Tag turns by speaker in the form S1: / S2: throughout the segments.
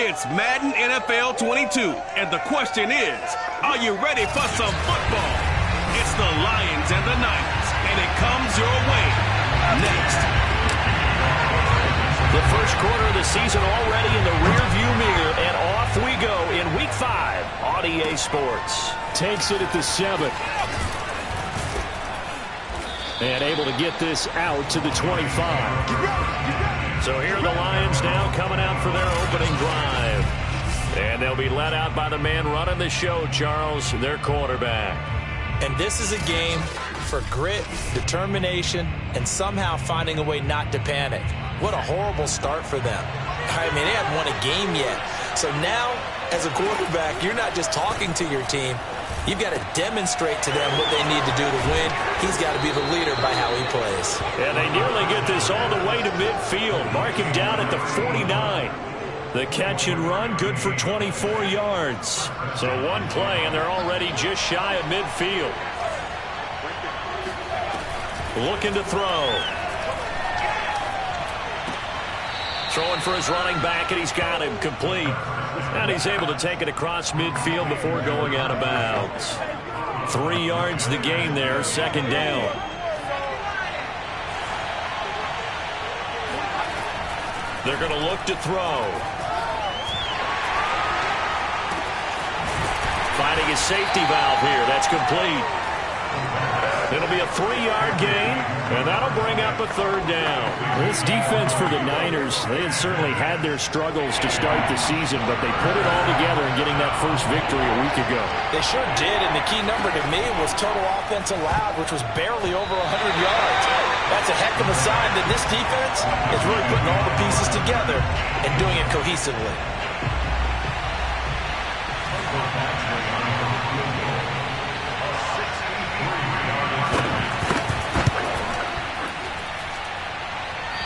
S1: It's Madden NFL 22, and the question is, are you ready for some football? It's the Lions and the Niners, and it comes your way next.
S2: The first quarter of the season already in the rearview mirror, and off we go in Week 5 on EA Sports.
S3: Takes it at the 7. And able to get this out to the 25.
S2: So here are the Lions now coming out for their opening drive. And they'll be led out by the man running the show, Charles, their quarterback.
S4: And this is a game for grit, determination, and somehow finding a way not to panic. What a horrible start for them. I mean, they haven't won a game yet. So now, as a quarterback, you're not just talking to your team. You've got to demonstrate to them what they need to do to win. He's got to be the leader by how he plays.
S2: And they nearly get this all the way to midfield. Mark him down at the 49. The catch and run, good for 24 yards. So one play, and they're already just shy of midfield. Looking to throw. Throwing for his running back, and he's got him complete. And he's able to take it across midfield before going out of bounds. 3 yards the gain there, second down. They're going to look to throw. Finding his safety valve here. That's complete. It'll be a 3-yard gain, and that'll bring up a third down.
S3: This defense for the Niners, they had certainly had their struggles to start the season, but they put it all together in getting that first victory a week ago.
S4: They sure did, and the key number to me was total offense allowed, which was barely over 100 yards. That's a heck of a sign that this defense is really putting all the pieces together and doing it cohesively.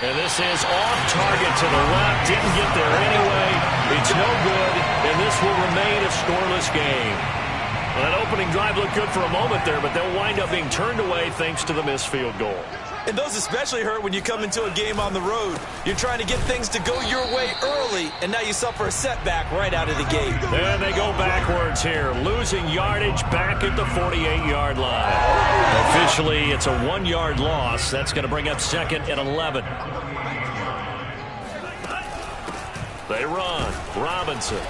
S2: And this is off target to the left. Didn't get there anyway. It's no good, and this will remain a scoreless game. Well, that opening drive looked good for a moment there, but they'll wind up being turned away thanks to the missed field goal.
S4: And those especially hurt when you come into a game on the road. You're trying to get things to go your way early, and now you suffer a setback right out of the gate.
S2: And they go backwards here, losing yardage back at the 48-yard line. Officially, it's a 1-yard loss. That's going to bring up second and 11. They run. Robinson.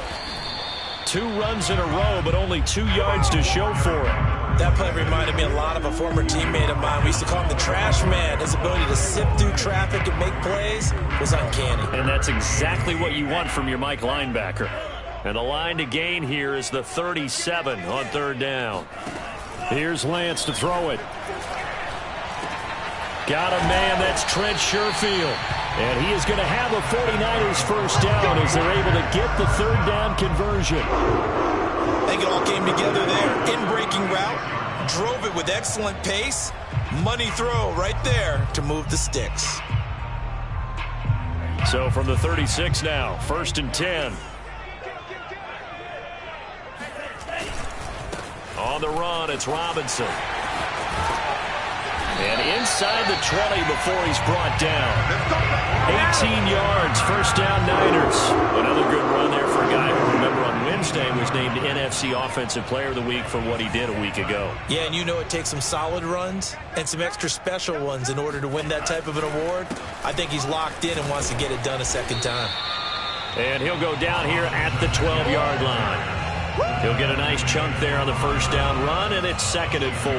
S2: 2 runs in a row, but only 2 yards to show for it.
S4: That play reminded me a lot of a former teammate of mine. We used to call him the trash man. His ability to sift through traffic and make plays was uncanny.
S2: And that's exactly what you want from your Mike linebacker. And the line to gain here is the 37 on third down.
S3: Here's Lance to throw it.
S2: Got a man, that's Trent Sherfield.
S3: And he is going to have a 49ers first down as they're able to get the third down conversion.
S4: I think it all came together there. In-breaking route, drove it with excellent pace. Money throw right there to move the sticks.
S2: So from the 36 now, first and 10. On the run, it's Robinson. And inside the 20 before he's brought down. 18 yards, first down Niners. Another good run there for a guy who, remember, on Wednesday was named NFC Offensive Player of the Week for what he did a week ago.
S4: Yeah, and you know it takes some solid runs and some extra special ones in order to win that type of an award. I think he's locked in and wants to get it done a second time.
S2: And he'll go down here at the 12-yard line. He'll get a nice chunk there on the first down run, and it's second and 4.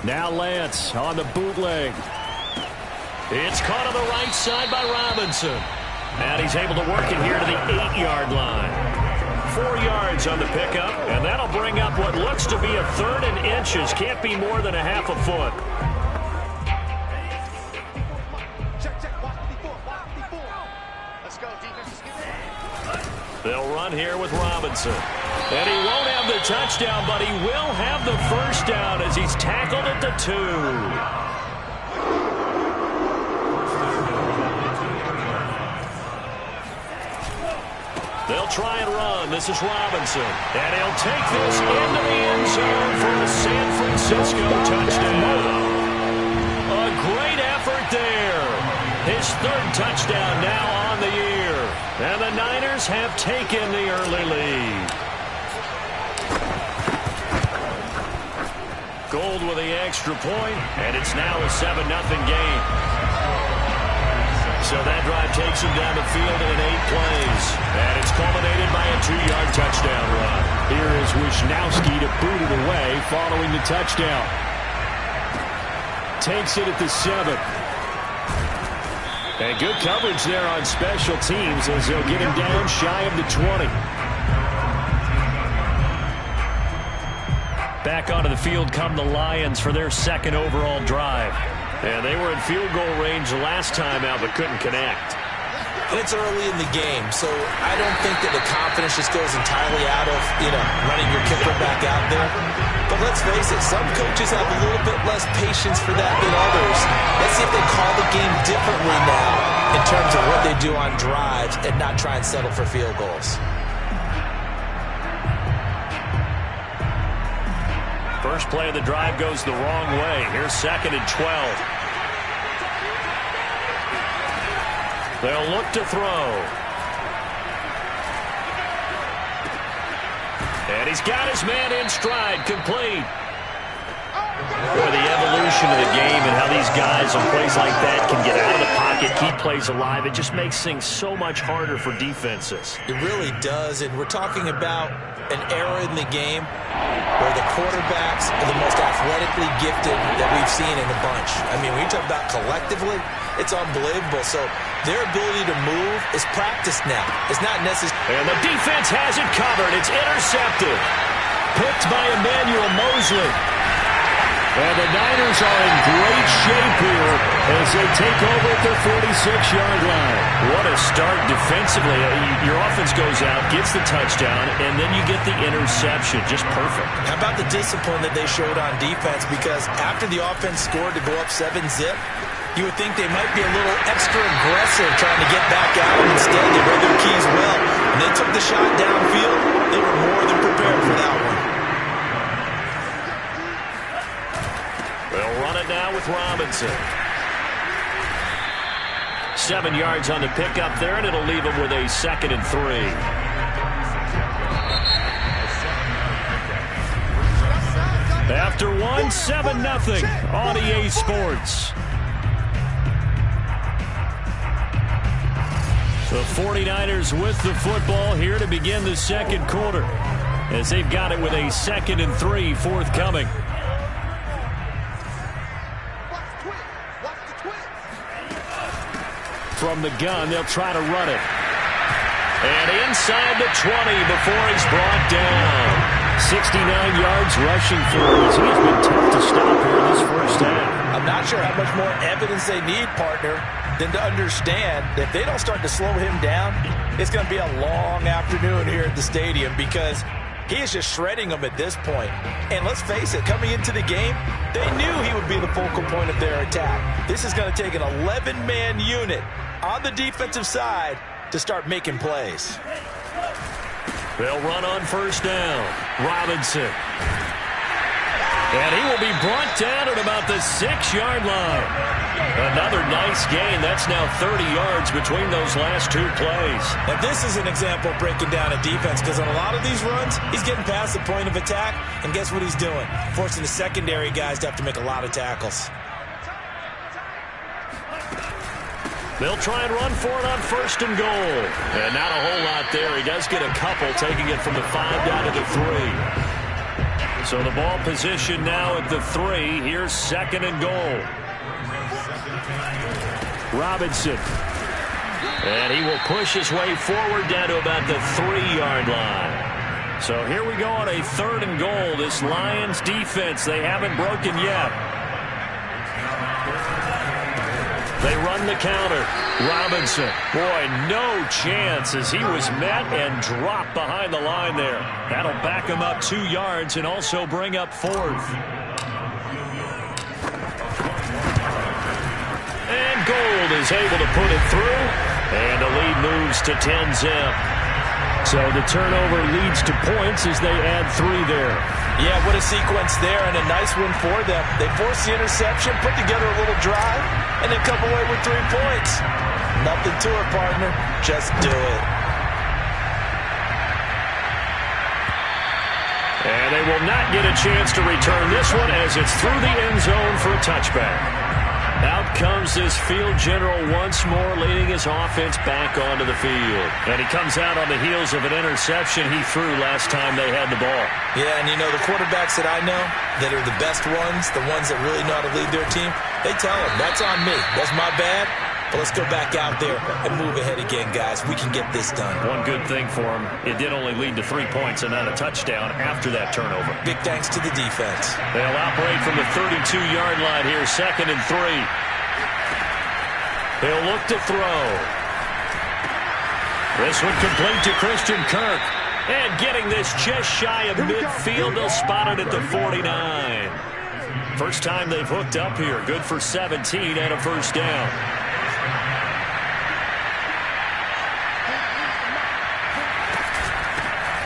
S3: Now Lance on the bootleg.
S2: It's caught on the right side by Robinson. And he's able to work it here to the 8-yard line. 4 yards on the pickup, and that'll bring up what looks to be a third and inches. Can't be more than a half a foot. They'll run here with Robinson. And he won't have the touchdown, but he will have the first down as he's tackled at the 2. They'll They'll try and run. This is Robinson. And he'll take this into the end zone for a San Francisco touchdown. A great effort there. His third touchdown now on the year. And the Niners have taken the early lead. Gold with the extra point, and it's now a 7-0 game. So that drive takes him down the field in 8 plays. And it's culminated by a 2-yard touchdown run.
S3: Here is Wisnowski to boot it away following the touchdown. Takes it at the 7. And good coverage there on special teams as they'll get him down shy of the 20.
S2: Back onto the field come the Lions for their second overall drive. And they were in field goal range last time out but couldn't connect.
S4: And it's early in the game, so I don't think that the confidence just goes entirely out of, running your kicker back out there. But let's face it, some coaches have a little bit less patience for that than others. Let's see if they call the game differently now in terms of what they do on drives and not try and settle for field goals.
S2: First play of the drive goes the wrong way. Here's 2nd and 12. They'll look to throw. And he's got his man in stride, complete. Boy, the evolution of the game and how these guys on plays like that can get out of the pocket, keep plays alive, it just makes things so much harder for defenses.
S4: It really does, and we're talking about an era in the game where the quarterbacks are the most athletically gifted that we've seen in a bunch. I mean, when you talk about collectively, it's unbelievable. So their ability to move is practiced now. It's not necessary.
S2: And the defense has it covered. It's intercepted. Picked by Emmanuel Mosley.
S3: And the Niners are in great shape here as they take over at their 46-yard line.
S2: What a start defensively. Your offense goes out, gets the touchdown, and then you get the interception. Just perfect.
S4: How about the discipline that they showed on defense? Because after the offense scored to go up 7-zip, you would think they might be a little extra aggressive trying to get back out. Instead, they read their keys well. And they took the shot downfield. They were more than prepared for that one.
S2: They'll run it now with Robinson. 7 yards on the pickup there, and it'll leave him with a 2nd and 3. After one, 7-0 on EA Sports. The 49ers with the football here to begin the second quarter as they've got it with a 2nd and 3 forthcoming. From the gun, they'll try to run it. And inside the 20 before he's brought down. 69 yards rushing for him. He has been tough to stop here in this first half.
S4: I'm not sure how much more evidence they need, partner, than to understand that if they don't start to slow him down, it's going to be a long afternoon here at the stadium because he is just shredding them at this point. And let's face it, coming into the game, they knew he would be the focal point of their attack. This is going to take an 11-man unit on the defensive side to start making plays.
S2: They'll run on first down. Robinson. And he will be brought down at about the 6-yard line. Another nice gain. That's now 30 yards between those last 2 plays.
S4: And this is an example of breaking down a defense because on a lot of these runs, he's getting past the point of attack. And guess what he's doing? Forcing the secondary guys to have to make a lot of tackles.
S2: They'll try and run for it on first and goal. And not a whole lot there. He does get a couple, taking it from the 5 down to the 3. So the ball position now at the 3. Here's 2nd and goal. Robinson. And he will push his way forward down to about the 3-yard line. So here we go on a 3rd and goal. This Lions defense, they haven't broken yet. They run the counter. Robinson. Boy, no chance as he was met and dropped behind the line there. That'll back him up 2 yards and also bring up 4th. And Gold is able to put it through. And the lead moves to 10-zip.
S3: So the turnover leads to points as they add 3 there.
S4: Yeah, what a sequence there, and a nice one for them. They forced the interception, put together a little drive, and then come away with 3 points. Nothing to it, partner. Just do it.
S3: And they will not get a chance to return this one as it's through the end zone for a touchback. Out comes this field general once more, leading his offense back onto the field. And he comes out on the heels of an interception he threw last time they had the ball.
S4: Yeah, and you know, the quarterbacks that I know that are the best ones, the ones that really know how to lead their team, they tell them, that's on me. That's my bad. But let's go back out there and move ahead again, guys. We can get this done.
S3: One good thing for him, it did only lead to 3 points and not a touchdown after that turnover.
S4: Big thanks to the defense.
S3: They'll operate from the 32-yard line here, 2nd and 3. He'll look to throw. This one complete to Christian Kirk. And getting this just shy of midfield, they'll spot it at the 49. First time they've hooked up here. Good for 17 and a first down.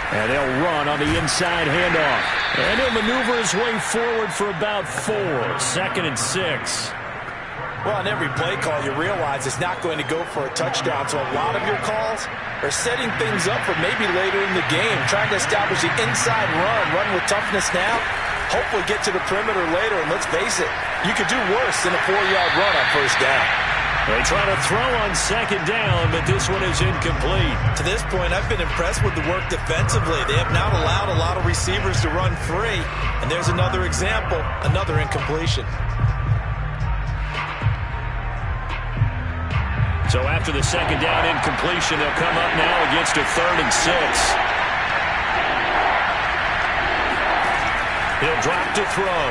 S3: And they'll run on the inside handoff. And he'll maneuver his way forward for about 4. 2nd and 6.
S4: Well, on every play call, you realize it's not going to go for a touchdown. So a lot of your calls are setting things up for maybe later in the game, trying to establish the inside run with toughness now, hopefully get to the perimeter later. And let's face it, you could do worse than a 4-yard run on first down.
S3: They try to throw on 2nd down, but this one is incomplete.
S4: To this point, I've been impressed with the work defensively. They have not allowed a lot of receivers to run free. And there's another example, another incompletion.
S3: So after the 2nd down incompletion, they'll come up now against a 3rd and 6. He'll drop to throw.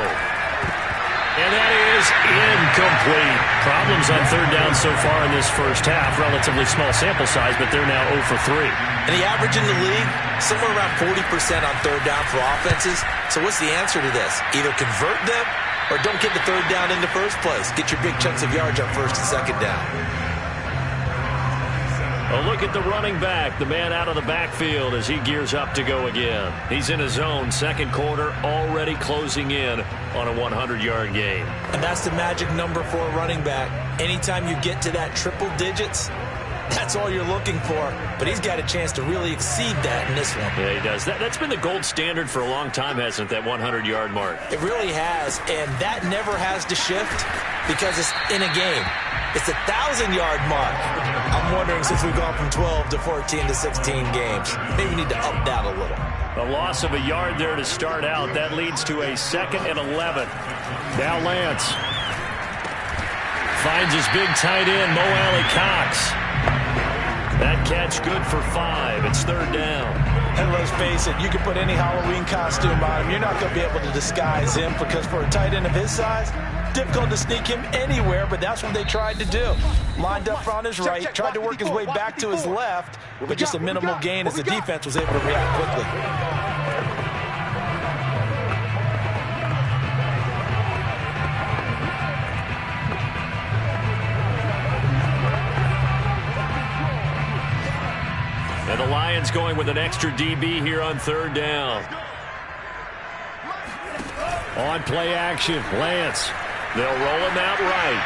S3: And that is incomplete. Problems on 3rd down so far in this first half. Relatively small sample size, but they're now 0 for 3.
S4: And the average in the league, somewhere around 40% on 3rd down for offenses. So what's the answer to this? Either convert them or don't get the 3rd down in the first place. Get your big chunks of yards on 1st and 2nd down.
S3: A look at the running back, the man out of the backfield as he gears up to go again. He's in his own 2nd quarter, already closing in on a 100-yard game.
S4: And that's the magic number for a running back. Anytime you get to that triple digits, that's all you're looking for. But he's got a chance to really exceed that in this one.
S3: Yeah, he does. That's been the gold standard for a long time, hasn't it, that 100-yard mark?
S4: It really has, and that never has to shift because it's in a game. It's a 1,000-yard mark. I'm wondering, since we've gone from 12 to 14 to 16 games, maybe we need to up that a little.
S3: A loss of a yard there to start out. That leads to a 2nd and 11. Now Lance finds his big tight end, Mo Alley-Cox. That catch good for 5. It's 3rd down.
S4: And let's face it, you can put any Halloween costume on him. You're not going to be able to disguise him because for a tight end of his size, difficult to sneak him anywhere, but that's what they tried to do. Lined up on his right, tried to work his way back to his left, but just a minimal gain as the defense was able to react quickly.
S3: And the Lions going with an extra DB here on 3rd down. On play action, Lance. They'll roll him out right.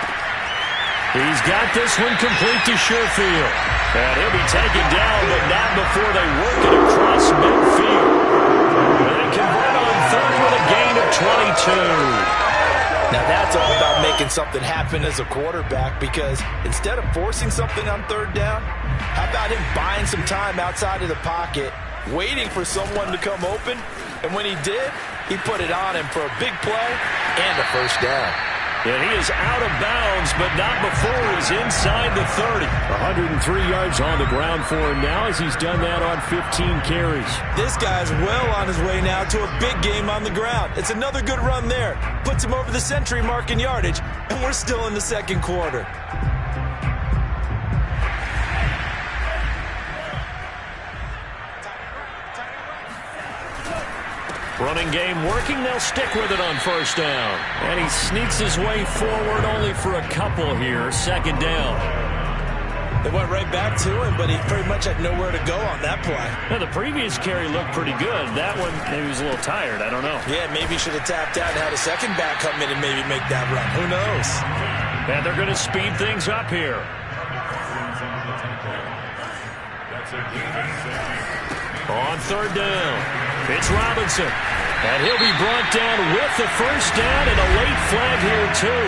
S3: He's got this one complete to Sherfield. And he'll be taken down, but not before they work it across midfield. And they convert on 3rd with a gain of 22.
S4: Now that's all about making something happen as a quarterback, because instead of forcing something on 3rd down, how about him buying some time outside of the pocket, waiting for someone to come open, and when he did, he put it on him for a big play and a first down.
S3: And he is out of bounds, but not before he's inside the 30. 103 yards on the ground for him now as he's done that on 15 carries.
S4: This guy's well on his way now to a big game on the ground. It's another good run there. Puts him over the century mark in yardage, and we're still in the 2nd quarter.
S3: Running game working. They'll stick with it on 1st down. And he sneaks his way forward only for a couple here. 2nd down.
S4: It went right back to him, but he pretty much had nowhere to go on that play.
S2: Now, the previous carry looked pretty good. That one, maybe he was a little tired. I don't know.
S4: Yeah, maybe he should have tapped out and had a second back come in and maybe make that run. Who knows?
S2: And they're going to speed things up here. On third down, it's Robinson. And he'll be brought down with the first down and a late flag here, too.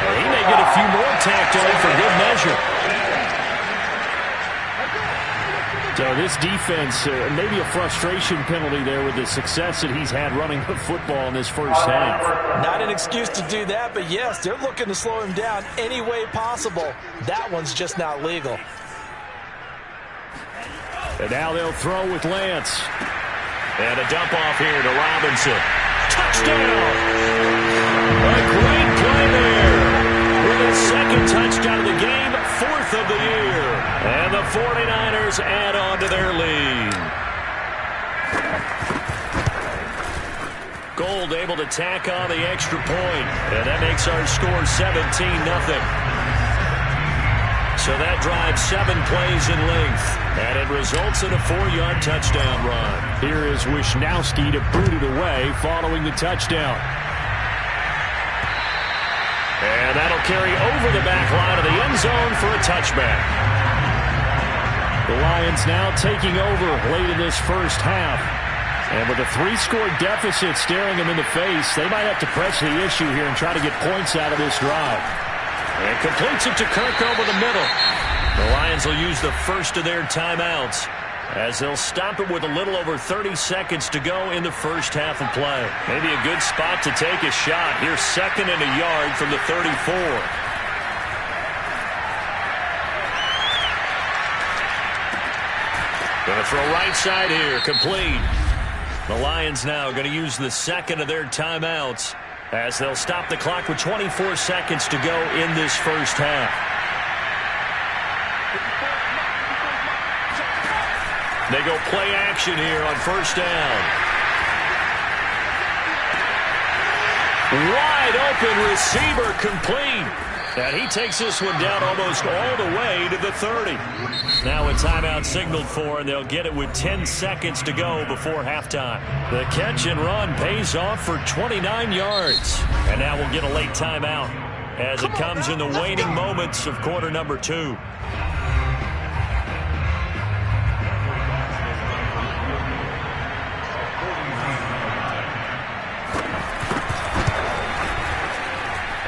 S2: And he may get a few more tacked on for good measure.
S3: So this defense, maybe a frustration penalty there with the success that he's had running the football in this first half.
S4: Not an excuse to do that, but yes, they're looking to slow him down any way possible. That one's just not legal.
S3: And now they'll throw with Lance.
S2: And a dump off here to Robinson. Touchdown! A great play there. With his second touchdown of the game, 4th of the year. And the 49ers add on to their lead. Gold able to tack on the extra point. And that makes our score 17-0. So that drives 7 plays in length. And it results in a 4-yard touchdown run.
S3: Here is Wisnowski to boot it away following the touchdown.
S2: And that'll carry over the back line of the end zone for a touchback.
S3: The Lions now taking over late in this first half. And with a 3-score deficit staring them in the face, they might have to press the issue here and try to get points out of this drive.
S2: And completes it to Kirk over the middle. The Lions will use the first of their timeouts as they'll stop it with a little over 30 seconds to go in the first half of play. Maybe a good spot to take a shot. Here's 2nd and a yard from the 34. Going to throw right side here, complete. The Lions now going to use the 2nd of their timeouts as they'll stop the clock with 24 seconds to go in this first half. They go play action here on first down. Wide open receiver complete. And he takes this one down almost all the way to the 30. Now a timeout signaled for, and they'll get it with 10 seconds to go before halftime. The catch and run pays off for 29 yards. And now we'll get a late timeout as it comes in the waning moments of quarter number 2.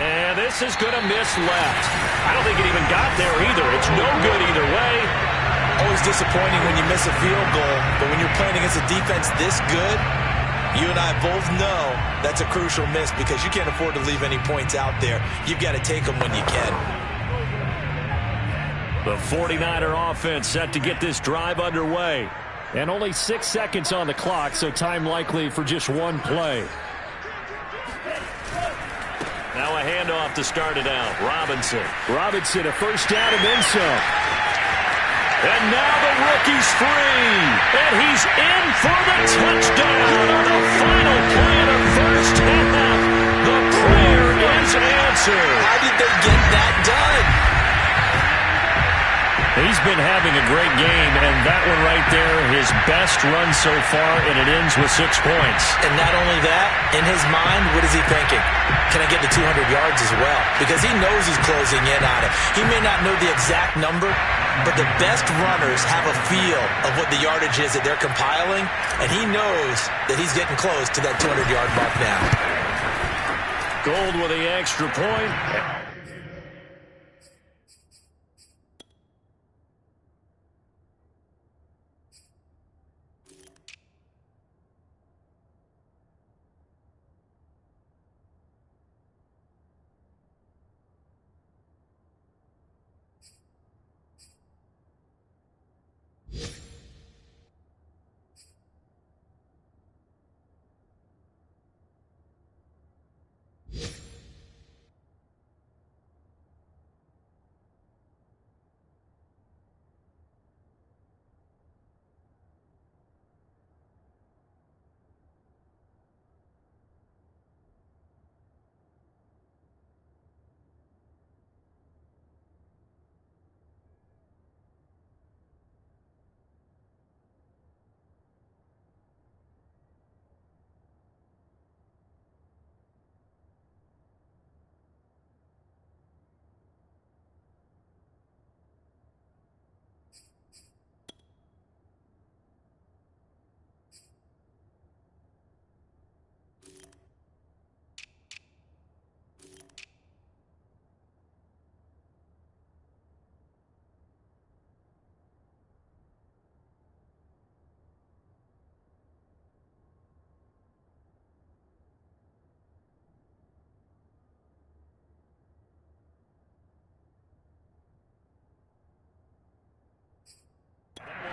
S2: And this is going to miss left. I don't think it even got there either. It's no good either way.
S4: Always disappointing when you miss a field goal, but when you're playing against a defense this good, you and I both know that's a crucial miss because you can't afford to leave any points out there. You've got to take them when you can.
S2: The 49er offense set to get this drive underway.
S3: And only 6 seconds on the clock, so time likely for just one play.
S2: Now a handoff to start it out. Robinson,
S3: a first down and then some.
S2: And now the rookie's free. And he's in for the touchdown on the final play of the first half. The prayer is answered.
S4: How did they get that done?
S2: He's been having a great game, and that one right there, his best run so far, and it ends with 6 points.
S4: And not only that, in his mind, what is he thinking? Can I get to 200 yards as well? Because he knows he's closing in on it. He may not know the exact number, but the best runners have a feel of what the yardage is that they're compiling, and he knows that he's getting close to that 200-yard mark now.
S2: Gold with the extra point.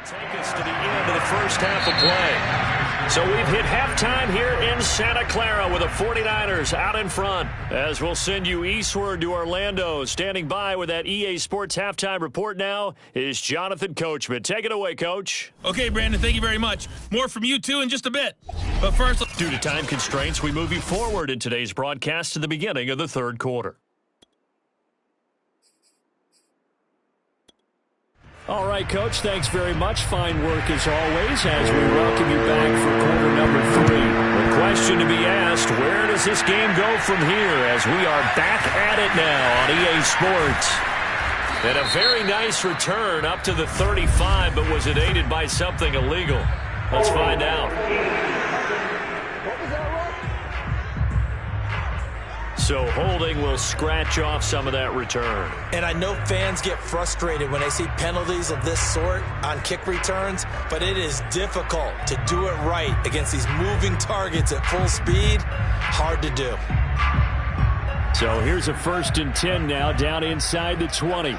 S2: Take us to the end of the first half of play. So we've hit halftime here in Santa Clara with the 49ers out in front. As we'll send you eastward to Orlando. Standing by with that EA Sports halftime report now is Jonathan Coachman. Take it away, Coach.
S5: Okay, Brandon, thank you very much. More from you, too, in just a bit. But first,
S2: due to time constraints, we move you forward in today's broadcast to the beginning of the third quarter. All right, Coach, thanks very much. Fine work as always as we welcome you back for quarter number 3. The question to be asked, where does this game go from here as we are back at it now on EA Sports? And a very nice return up to the 35, but was it aided by something illegal? Let's find out. So holding will scratch off some of that return.
S4: And I know fans get frustrated when they see penalties of this sort on kick returns, but it is difficult to do it right against these moving targets at full speed. Hard to do.
S2: So here's a 1st and 10 now down inside the 20.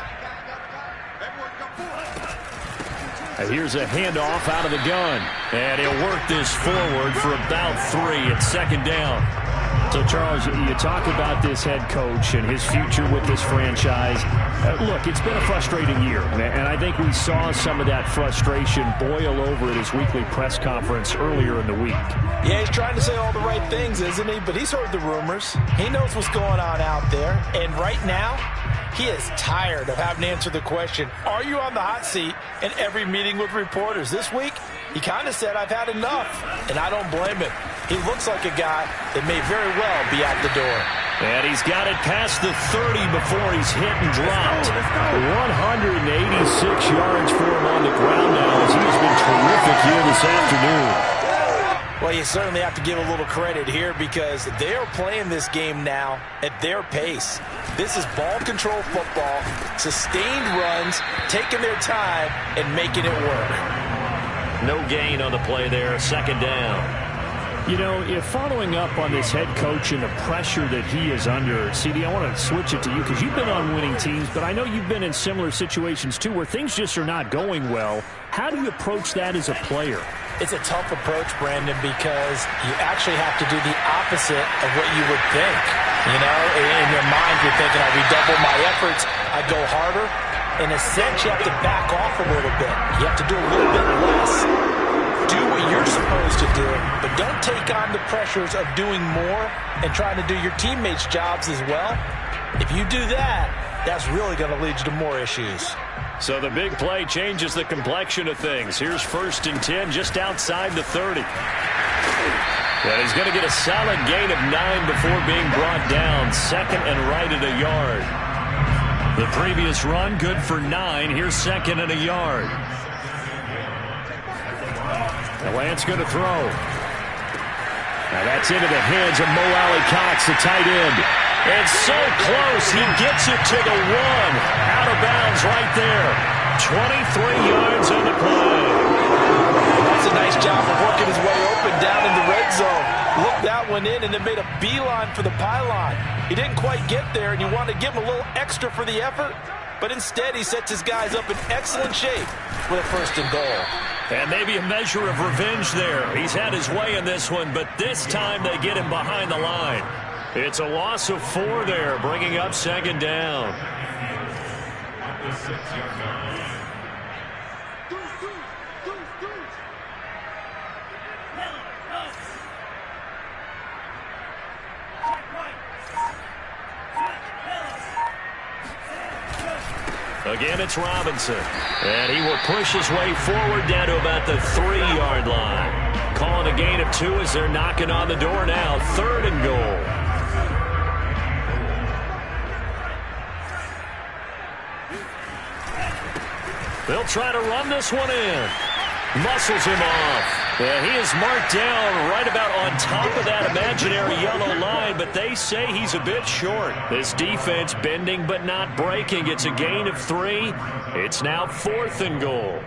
S2: And here's a handoff out of the gun. And he'll work this forward for about 3 at 2nd down. So, Charles, you talk about this head coach and his future with this franchise. Look, it's been a frustrating year, and I think we saw some of that frustration boil over at his weekly press conference earlier in the week.
S4: Yeah, he's trying to say all the right things, isn't he? But he's heard the rumors. He knows what's going on out there. And right now, he is tired of having to answer the question, are you on the hot seat in every meeting with reporters? This week, he kind of said, I've had enough, and I don't blame him. He looks like a guy that may very well be out the door.
S2: And he's got it past the 30 before he's hit and dropped. 186 yards for him on the ground now as he's been terrific here this afternoon.
S4: Well, you certainly have to give a little credit here because they're playing this game now at their pace. This is ball control football, sustained runs, taking their time, and making it work.
S2: No gain on the play there, 2nd down. You know, if following up on this head coach and the pressure that he is under, CD, I want to switch it to you because you've been on winning teams, but I know you've been in similar situations too where things just are not going well. How do you approach that as a player?
S4: It's a tough approach, Brandon, because you actually have to do the opposite of what you would think. You know, in your mind, you're thinking, I redouble my efforts, I go harder. In a sense, you have to back off a little bit. You have to do a little bit less. Do what you're supposed to do, but don't take on the pressures of doing more and trying to do your teammates' jobs as well. If you do that, that's really going to lead you to more issues.
S2: So the big play changes the complexion of things. Here's 1st and 10 just outside the 30. And he's going to get a solid gain of 9 before being brought down. 2nd and right at a yard. The previous run good for 9. Here's 2nd and a yard. The Lance going to throw. Now that's into the hands of Mo Alley-Cox, the tight end. And so close, he gets it to the 1. Out of bounds right there. 23 yards on the play.
S4: That's a nice job of working his way open down in the red zone. Looked that one in and then made a beeline for the pylon. He didn't quite get there, and you want to give him a little extra for the effort. But instead, he sets his guys up in excellent shape with a 1st and goal.
S2: And maybe a measure of revenge there. He's had his way in this one, but this time they get him behind the line. It's a loss of 4 there, bringing up 2nd down. Again, it's Robinson. And he will push his way forward down to about the 3-yard line. Calling a gain of 2 as they're knocking on the door now. 3rd and goal. They'll try to run this one in. Muscles him off. Yeah, he is marked down right about on top of that imaginary yellow line, but they say he's a bit short. This defense bending but not breaking. It's a gain of 3. It's now 4th and goal.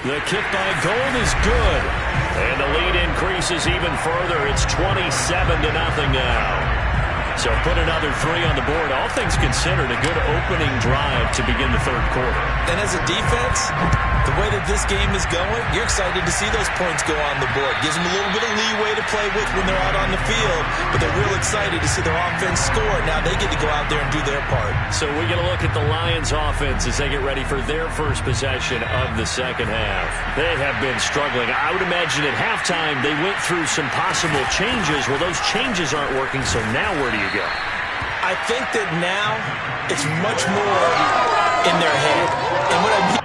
S2: The kick by Gold is good. And the lead increases even further. It's 27-0 now. So put another 3 on the board. All things considered, a good opening drive to begin the third quarter.
S4: And as a defense, the way that this game is going, you're excited to see those points go on the board. Gives them a little bit of leeway to play with when they're out on the field, but they're real excited to see their offense score. Now they get to go out there and do their part.
S2: So we get a look at the Lions offense as they get ready for their first possession of the second half. They have been struggling. I would imagine at halftime they went through some possible changes. Well, those changes aren't working, so now where do you go?
S4: I think that now it's much more in their head. And what I mean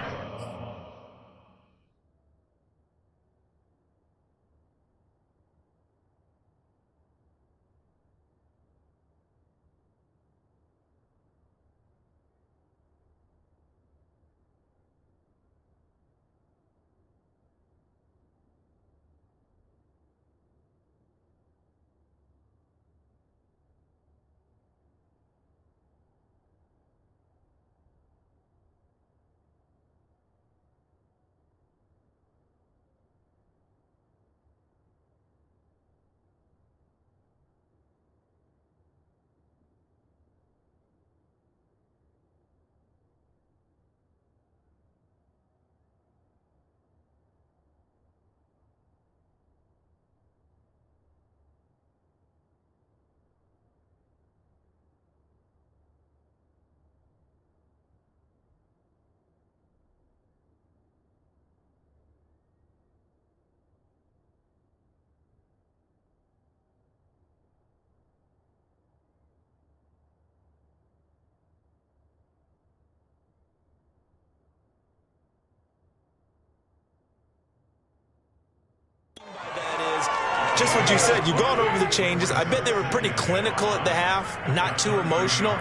S4: just what you said, you've gone over the changes. I bet they were pretty clinical at the half, not too emotional.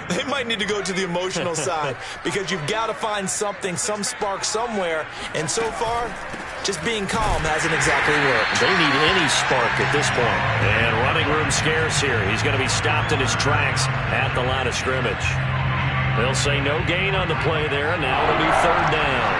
S4: They might need to go to the emotional side because you've got to find something, some spark somewhere. And so far, just being calm hasn't exactly worked.
S2: They need any spark at this point. And running room scarce here. He's going to be stopped in his tracks at the line of scrimmage. They'll say no gain on the play there, and now it'll be third down.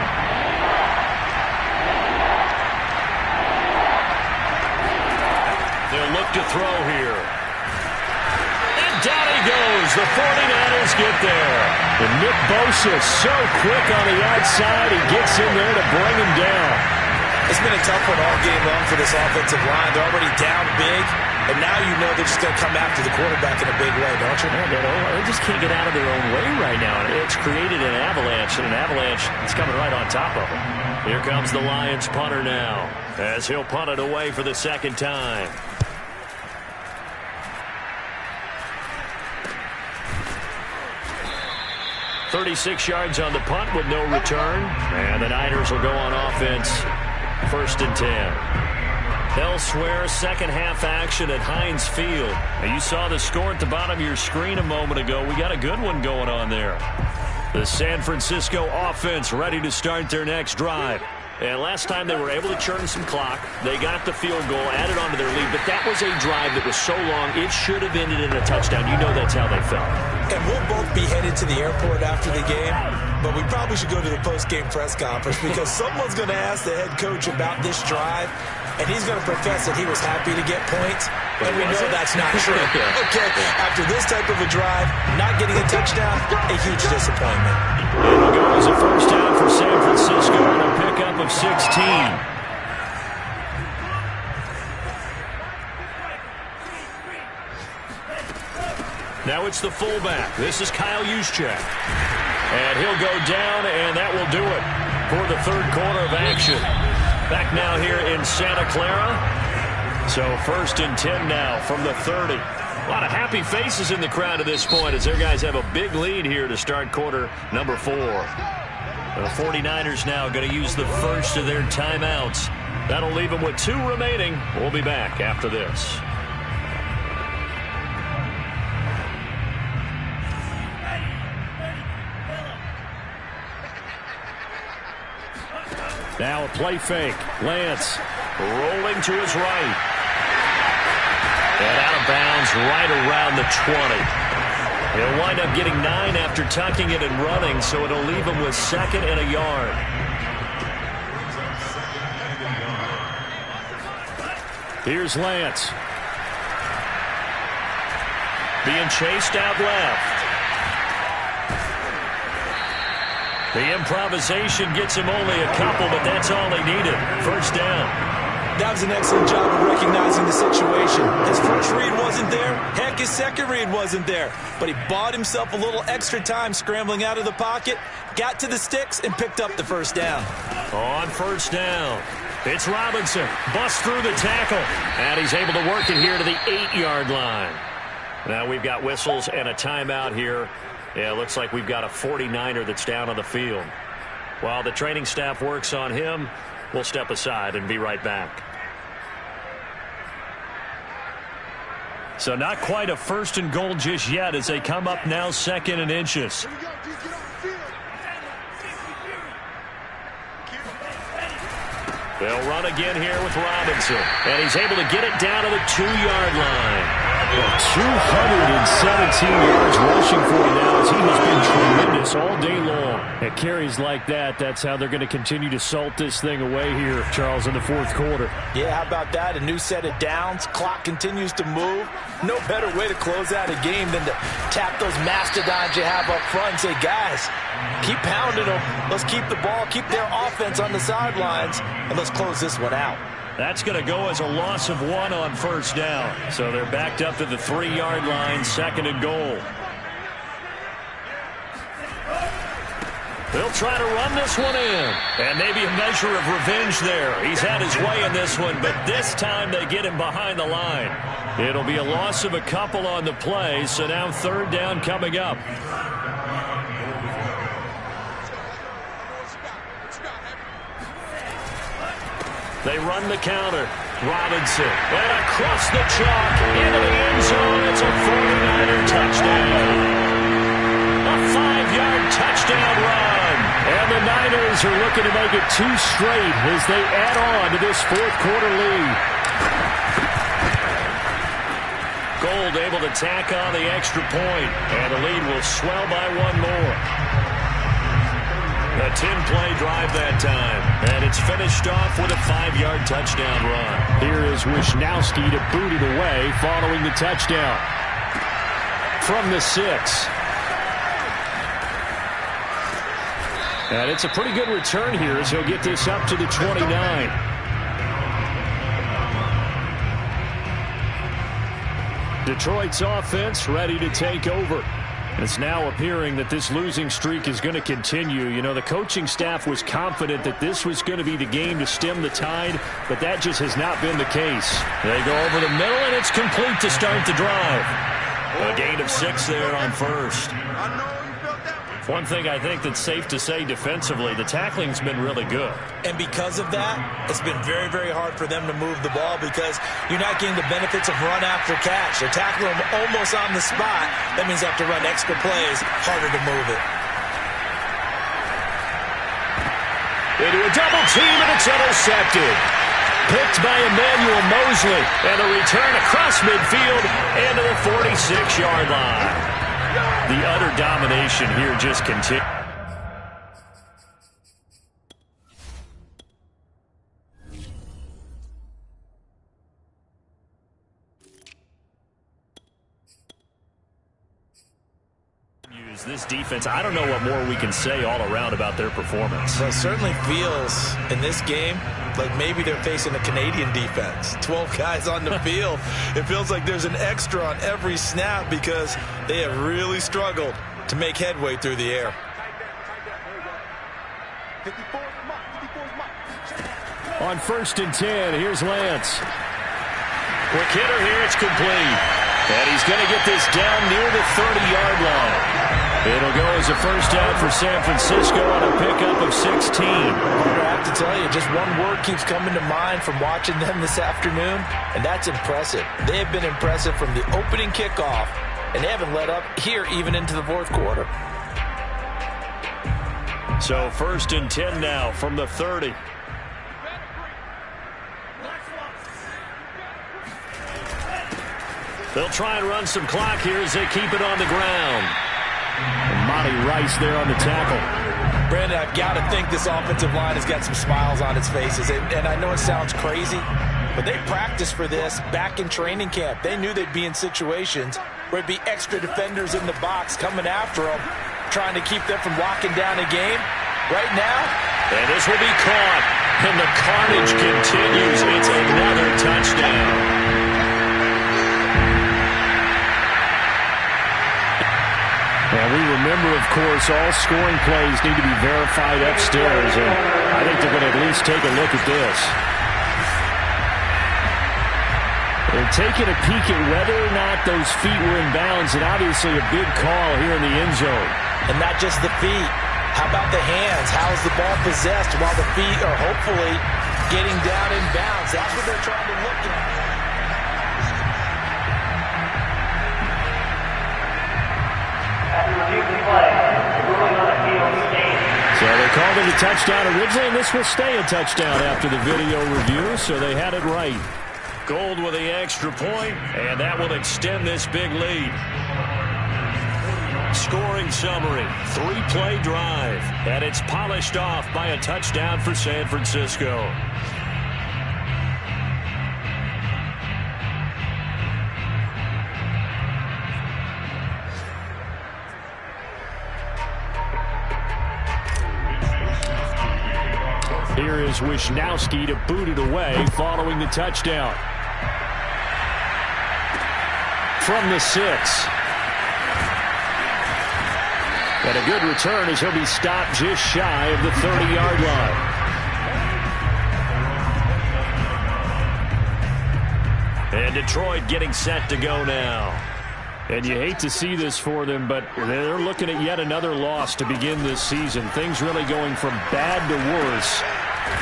S2: They'll look to throw here. And down he goes. The 49ers get there.
S3: And Nick Bosa so quick on the outside. He gets in there to bring him down.
S4: It's been a tough one all game long for this offensive line. They're already down big, and now you know they're just going to come after the quarterback in a big way, don't you?
S2: They just can't get out of their own way right now. It's created an avalanche, and an avalanche is coming right on top of them. Here comes the Lions punter now, as he'll punt it away for the second time. .36 yards on the punt with no return. And the Niners will go on offense. 1st and 10. Elsewhere, second half action at Heinz Field. Now, you saw the score at the bottom of your screen a moment ago. We got a good one going on there. The San Francisco offense ready to start their next drive. And last time they were able to churn some clock. They got the field goal, added on to their lead. But that was a drive that was so long, it should have ended in a touchdown. You know that's how they felt.
S4: And we'll both be headed to the airport after the game, but we probably should go to the post-game press conference because someone's going to ask the head coach about this drive, and he's going to profess that he was happy to get points, and we know that's not true. Okay, after this type of a drive, not getting a touchdown, a huge disappointment.
S2: It'll go as a first down for San Francisco and a pickup of 16. Now it's the fullback. This is Kyle Juszczyk. And he'll go down, and that will do it for the third quarter of action. Back now here in Santa Clara. So 1st and 10 now from the 30. A lot of happy faces in the crowd at this point as their guys have a big lead here to start quarter number 4. The 49ers now going to use the first of their timeouts. That'll leave them with 2 remaining. We'll be back after this.
S3: Now a play fake. Lance
S2: rolling to his right. And out of bounds right around the 20. He'll wind up getting 9 after tucking it and running, so it'll leave him with 2nd and a yard. Here's Lance. being chased out left. The improvisation gets him only a couple, but that's all he needed. First down.
S4: That was an excellent job of recognizing the situation. His first read wasn't there. Heck, his second read wasn't there. But he bought himself a little extra time scrambling out of the pocket, got to the sticks, and picked up the first down.
S2: On first down, it's Robinson. Busts through the tackle. And he's able to work it here to the 8-yard line. Now we've got whistles and a timeout here. Yeah, it looks like we've got a 49er that's down on the field. While the training staff works on him, we'll step aside and be right back. So not quite a first and goal just yet as they come up now 2nd and inches. They'll run again here with Robinson. And he's able to get it down to the 2-yard line.
S3: 217 yards rushing for him now as he has been tremendous all day long. At carries like that, that's how they're going to continue to salt this thing away here, Charles, in the fourth quarter.
S4: Yeah, how about that? A new set of downs. Clock continues to move. No better way to close out a game than to tap those mastodons you have up front and say, guys, keep pounding them. Let's keep the ball, keep their offense on the sidelines, and let's close this one out.
S2: That's going to go as a loss of 1 on first down. So they're backed up to the 3-yard line, 2nd and goal. They'll try to run this one in. And maybe a measure of revenge there. He's had his way in this one, but this time they get him behind the line. It'll be a loss of a couple on the play, so now 3rd down coming up. They run the counter. Robinson. And across the chalk into the end zone. It's a 49er touchdown. A 5-yard touchdown run. And the Niners are looking to make it 2 straight as they add on to this fourth quarter lead. Gold able to tack on the extra point. And the lead will swell by 1 more. A 10-play drive that time. And it's finished off with a 5-yard touchdown run.
S3: Here is Wisnowski to boot it away following the touchdown. From the 6. And it's a pretty good return here as he'll get this up to the 29. Detroit's offense ready to take over. It's now appearing that this losing streak is going to continue. You know, the coaching staff was confident that this was going to be the game to stem the tide, but that just has not been the case.
S2: They go over the middle, and it's complete to start the drive. A gain of 6 there on first. One thing I think that's safe to say defensively, the tackling's been really good.
S4: And because of that, it's been very, very hard for them to move the ball because you're not getting the benefits of run after catch. They're tackling them almost on the spot. That means they have to run extra plays, harder to move it.
S2: Into a double team, and it's intercepted. Picked by Emmanuel Mosley, and a return across midfield and to the 46-yard line. The utter domination here just continues. This defense, I don't know what more we can say all around about their performance.
S4: Well, it certainly feels in this game like maybe they're facing a Canadian defense. 12 guys on the field. It feels like there's an extra on every snap because they have really struggled to make headway through the air.
S3: On 1st and 10, here's Lance.
S2: Quick hitter here, it's complete. And he's going to get this down near the 30-yard line. It'll go as a first down for San Francisco on a pickup of 16.
S4: I have to tell you, just one word keeps coming to mind from watching them this afternoon, and that's impressive. They have been impressive from the opening kickoff, and they haven't let up here even into the fourth quarter.
S2: So 1st and 10 now from the 30. They'll try and run some clock here as they keep it on the ground.
S3: And Monty Rice there on the tackle.
S4: Brandon, I've got to think this offensive line has got some smiles on its faces. And I know it sounds crazy, But they practiced for this back in training camp. They knew they'd be in situations where it'd be extra defenders in the box coming after them, trying to keep them from locking down a game. Right now,
S2: and this will be caught, and the carnage continues. It's another touchdown.
S3: And we remember, of course, all scoring plays need to be verified upstairs, and I think they're going to at least take a look at this. And taking a peek at whether or not those feet were in bounds, and obviously a big call here in the end zone.
S4: And not just the feet. How about the hands? How is the ball possessed while the feet are hopefully getting down in bounds? That's what they're trying to look at.
S3: So they called it a touchdown originally, and this will stay a touchdown after the video review, so they had it right.
S2: Gold with the extra point, and that will extend this big lead. Scoring summary, 3-play drive, and it's polished off by a touchdown for San Francisco.
S3: Here is Wisnowski to boot it away following the touchdown. From the 6. And a good return as he'll be stopped just shy of the 30-yard line.
S2: And Detroit getting set to go now.
S3: And you hate to see this for them, but they're looking at yet another loss to begin this season. Things really going from bad to worse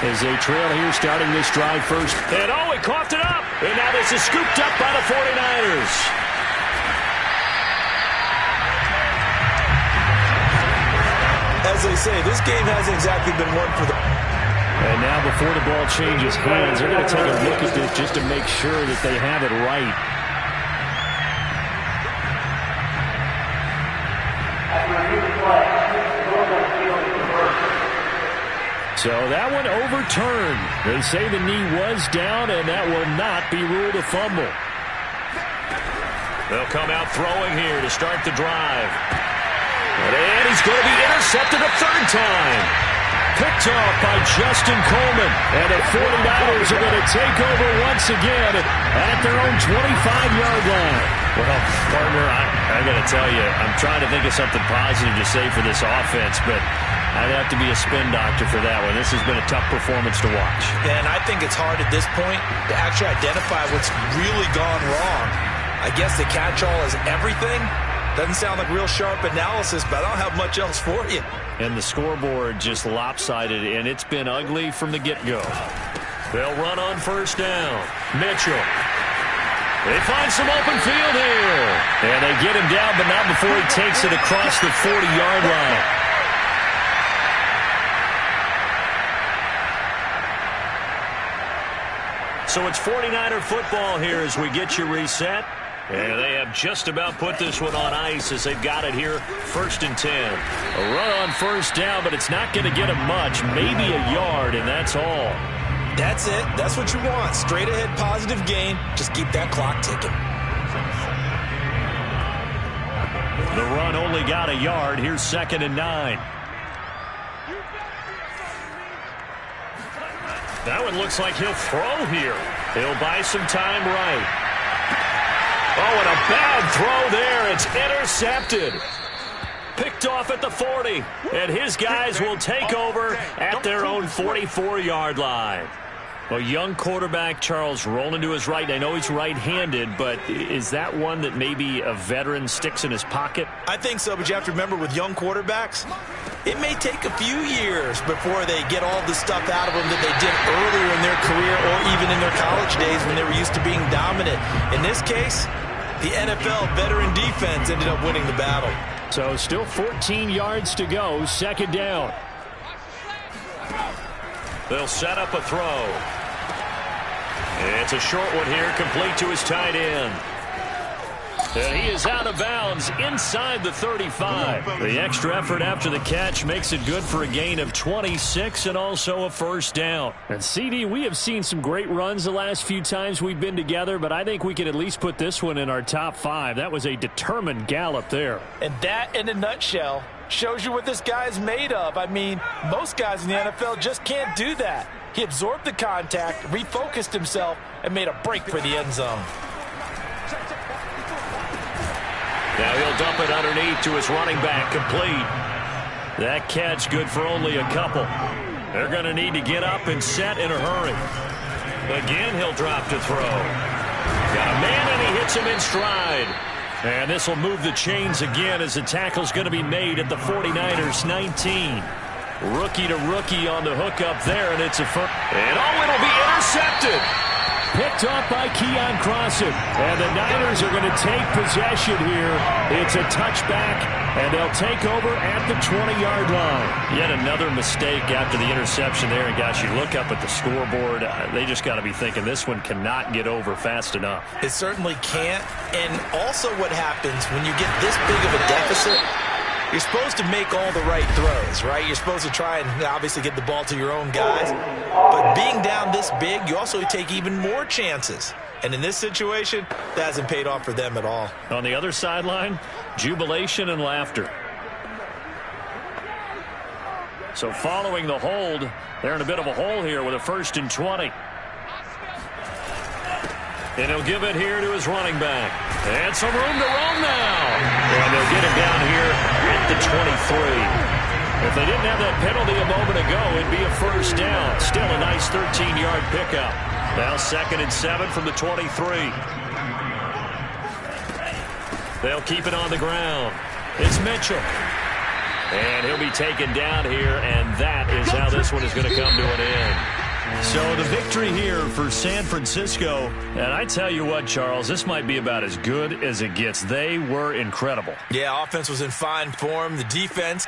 S3: as they trail here starting this drive first.
S2: And he coughed it up. And now this is scooped up by the 49ers.
S4: As they say, this game hasn't exactly been won for them.
S3: And now before the ball changes hands, they're going to take a look at this just to make sure that they have it right. So that one overturned. They say the knee was down, and that will not be ruled a fumble.
S2: They'll come out throwing here to start the drive. And he's going to be intercepted a third time. Picked off by Justin Coleman. And the 49ers are going to take over once again at their own 25-yard line.
S3: Well, partner, I got to tell you, I'm trying to think of something positive to say for this offense, but I'd have to be a spin doctor for that one. This has been a tough performance to watch.
S4: And I think it's hard at this point to actually identify what's really gone wrong. I guess the catch-all is everything. Doesn't sound like real sharp analysis, but I don't have much else for you.
S3: And the scoreboard just lopsided, and it's been ugly from the get-go.
S2: They'll run on first down. Mitchell. They find some open field here.
S3: And they get him down, but not before he takes it across the 40-yard line.
S2: So it's 49er football here as we get you reset. And they have just about put this one on ice as they've got it here, 1st and 10.
S3: A run on first down, but it's not going to get him much, maybe a yard, and that's all.
S4: That's it. That's what you want. Straight ahead positive gain. Just keep that clock ticking.
S2: The run only got a yard. Here's 2nd and 9. That one looks like he'll throw here. He'll buy some time right. Oh, and a bad throw there. It's intercepted. Picked off at the 40. And his guys will take over at their own 44-yard line.
S3: A young quarterback, Charles, rolling to his right. I know he's right-handed, but is that one that maybe a veteran sticks in his pocket?
S4: I think so, but you have to remember with young quarterbacks, it may take a few years before they get all the stuff out of them that they did earlier in their career or even in their college days when they were used to being dominant. In this case, the NFL veteran defense ended up winning the battle.
S3: So still 14 yards to go, 2nd down.
S2: They'll set up a throw. It's a short one here, complete to his tight end.
S3: And he is out of bounds inside the 35. The extra effort after the catch makes it good for a gain of 26 and also a first down.
S2: And CD, we have seen some great runs the last few times we've been together, but I think we could at least put this one in our top 5. That was a determined gallop there.
S4: And that, in a nutshell, shows you what this guy is made of. I mean, most guys in the NFL just can't do that. He absorbed the contact, refocused himself, and made a break for the end zone.
S3: Now he'll dump it underneath to his running back, complete. That catch good for only a couple. They're going to need to get up and set in a hurry. Again, he'll drop to throw. Got a man, and he hits him in stride. And this will move the chains again as the tackle's going to be made at the 49ers 19. Rookie to rookie on the hook up there, and it's a first. And it'll be intercepted.
S2: Picked off by Keion Crossen. And the Niners are going to take possession here. It's a touchback, and they'll take over at the 20-yard line.
S3: Yet another mistake after the interception there. And, gosh, you look up at the scoreboard. They just got to be thinking this one cannot get over fast enough.
S4: It certainly can't. And also what happens when you get this big of a deficit, you're supposed to make all the right throws, right? You're supposed to try and obviously get the ball to your own guys. But being down this big, you also take even more chances. And in this situation, that hasn't paid off for them at all.
S3: On the other sideline, jubilation and laughter. So following the hold, they're in a bit of a hole here with a 1st and 20. And he'll give it here to his running back. And some room to roam now. And they'll get him down here at the 23. If they didn't have that penalty a moment ago, it'd be a first down. Still a nice 13-yard pickup. Now 2nd and 7 from the 23. They'll keep it on the ground. It's Mitchell. And he'll be taken down here, and that is how this one is going to come to an end. So the victory here for San Francisco. And I tell you what, Charles, this might be about as good as it gets. They were incredible.
S4: Yeah, offense was in fine form. The defense.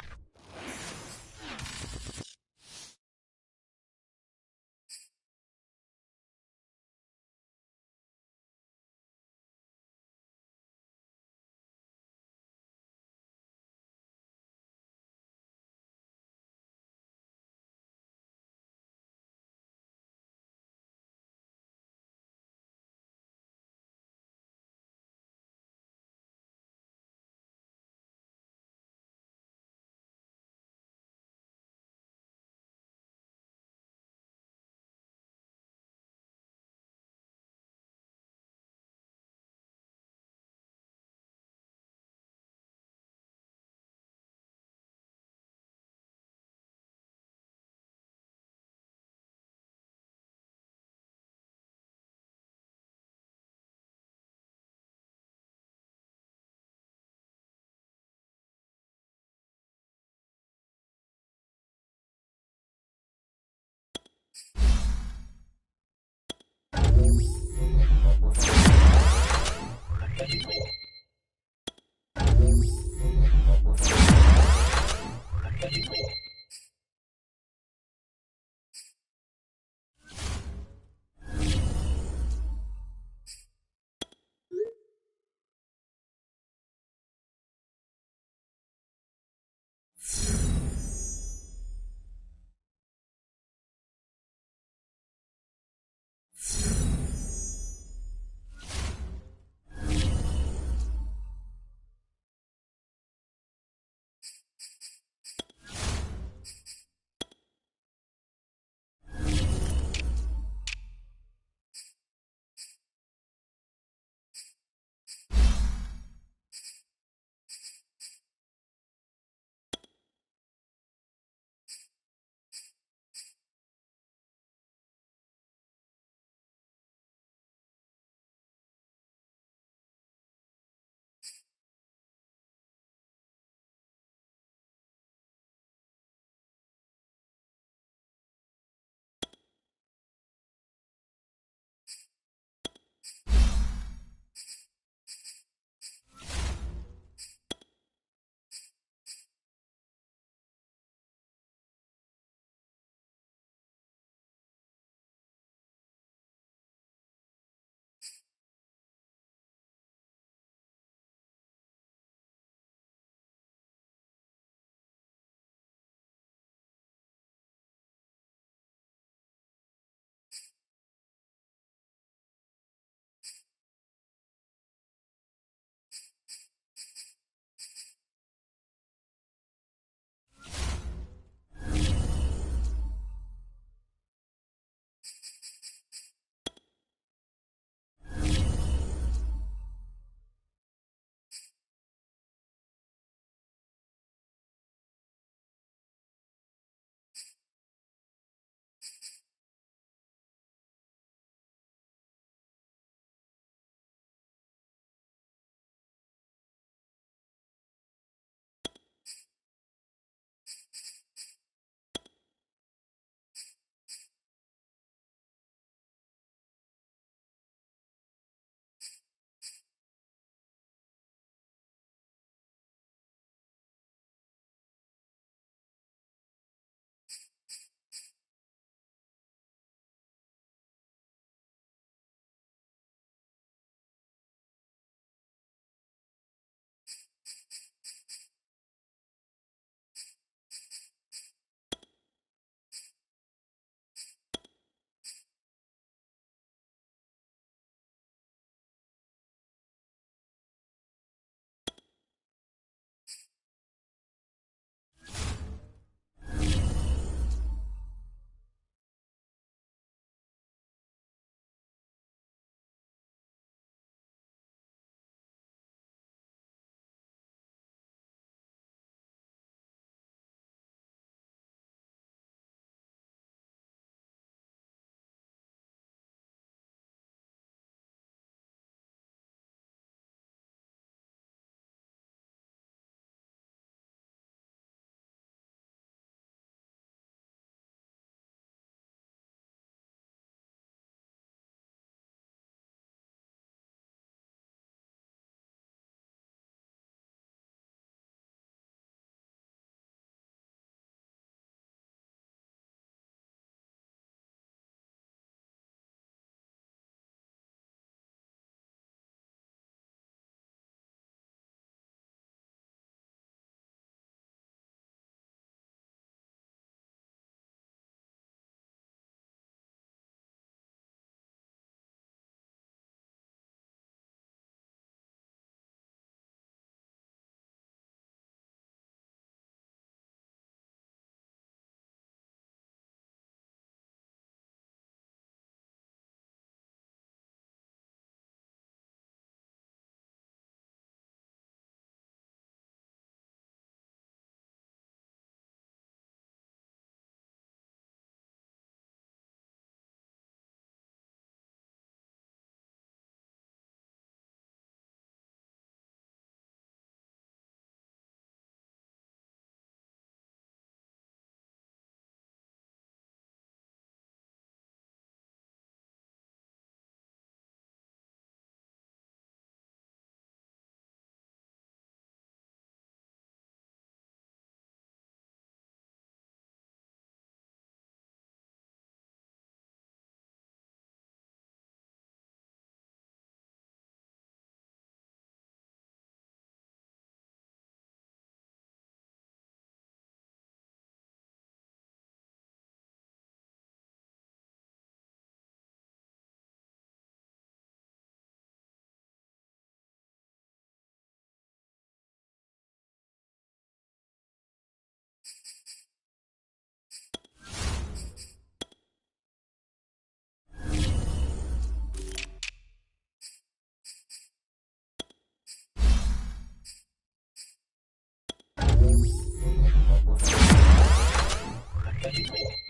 S3: it.